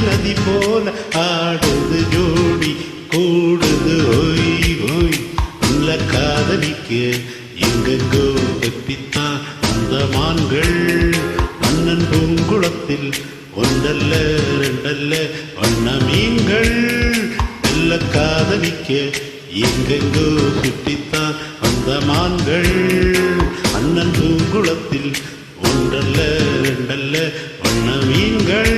நதி போல ஆடுது ஜோடி கூடுது ஓய் ஓய் உள்ள காதலிக்க எங்கெங்கோ வெப்பித்தான் அந்த மான்கள் மன்னன் பூங்குளத்தில் ஒன்றல்ல ரெண்டல்ல வண்ண மீன்கள் வெள்ள காதலிக்க எங்கெங்கோ சுற்றித்தான் அந்த மான்கள் அண்ணன் பூங்குளத்தில் ஒன்றல்ல ரெண்டல்ல வண்ண மீன்கள்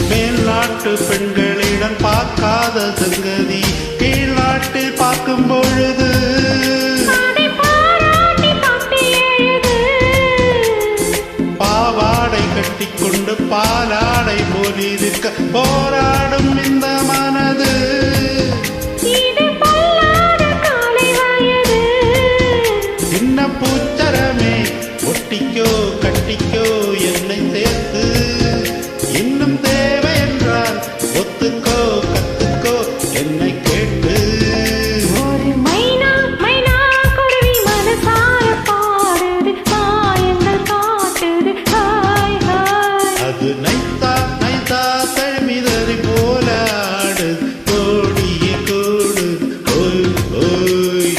மேல்நாட்டு பெண்களிடம் பார்க்காத சங்கதி கீழ்நாட்டில் பார்க்கும் பொழுது பாவாடை கட்டிக்கொண்டு பாலாடை போலிருக்க போராடும் இந்த மனது சின்ன பூச்சரமே ஒட்டிக்கோ கட்டிக்கோ என்னை சேர்த்து இன்னும் தேவை என்றால் ஒத்துக்கோ கத்துக்கோ என்னை கேட்டு ஒரு மைனா மைனா குருவி மனசார பாடுது மாயங்கள் காட்டுது ஹாய் ஹாய் அது நைத்தா நைத்தா தழுமிதறி போல ஆடு கோடியே கோடு ஓய் ஓய்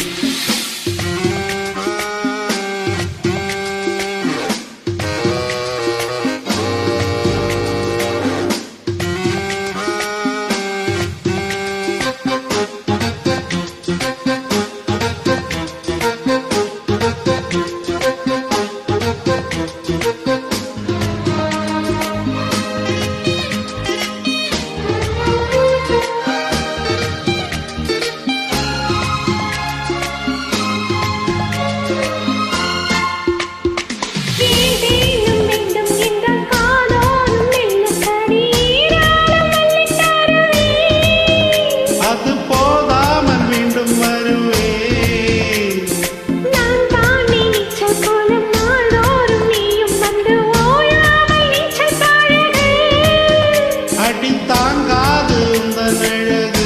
தாங்காது இந்த அழகு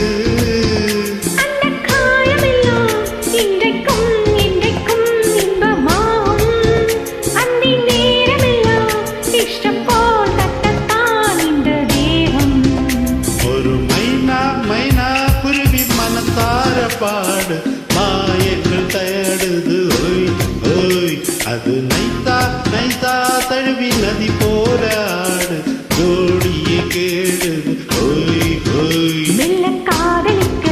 அந்த காயமெல்லாம் இன்றைக்கும் இன்றைக்கும் இன்பமாகும் அந்த நேரமெல்லாம் இஷ்டம் போல் தட்டத்தான் இந்த தேகம் ஒரு மைனா மைனா குருவி மனத்தார பாடு மாயங்கள் தயாடுது ஓய் ஓய் அது நைத்தா நைத்தா தழுவி நதி போல ஆடு ஜோடியே கேடுது ஓய் ஓய் மெல்ல காதலிக்க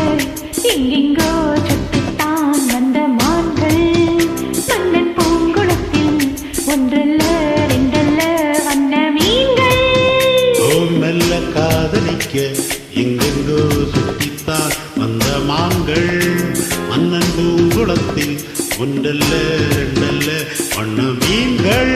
எங்கெங்கோ சுற்றித்தான் வந்த மான்கள் மன்னன் பூங்குளத்தில் ஒன்றல்ல ரெண்டல்ல வண்ண மீன்கள் ஓ மெல்ல காதலிக்க எங்கெங்கோ சுற்றித்தான் வந்த மான்கள் மன்னன் பூங்குளத்தில் ஒன்றல்ல ரெண்டல்ல வண்ண மீன்கள்